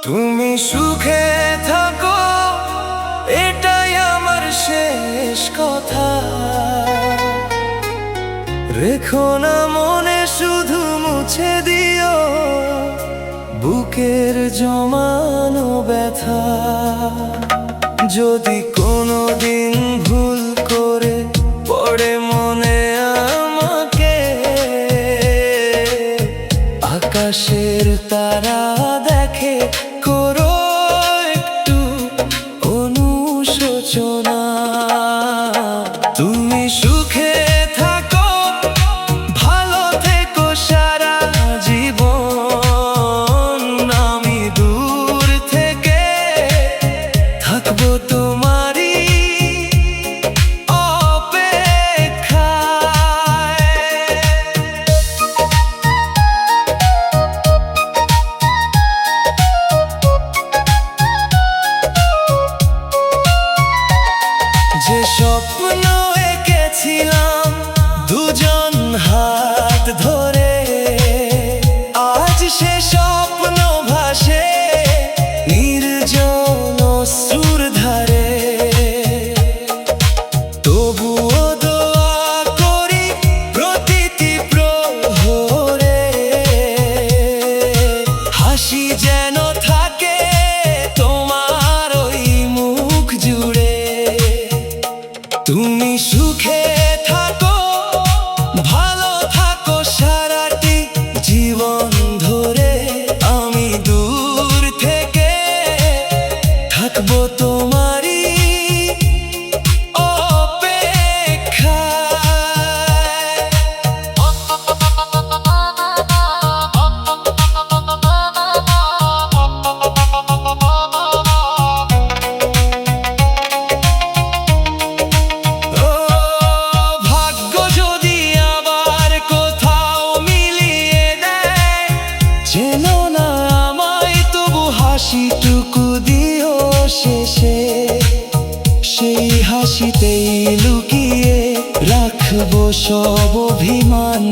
তুমি সুখে থাকো, এটাই আমার শেষ কথা। রেখো না মনে, শুধু মুছে দিও বুকের জমানো ব্যথা। যদি কোনোদিন ভুল করে পড়ে মনে আমাকে, আকাশের তারা দেখে করো একটু অনুশোচনা। তুমি সুখে থাকো, ভালো থেকো সারা জীবন। আমি দূর থেকে থাকবো তোমারই যে স্বপ্ন এঁকেছিলাম দুজন হাত ধরে, আজ সে স্বপ্ন ভাসে নির্জন অশ্রুর ধারে। তবুও দোয়া করি প্রতিটি প্রহরে, হাসি যেন থাকে তোমার ওই মুখ জুড়ে। তুমি সুখে থাকো, ভালো থাকো সারাটি জীবন ধরে। আমি দূর থেকে থাকবো তোমারই হাসিটুকু দিও শেষে। সেই হাসিতেই লুকিয়ে রাখবো সব অভিমান।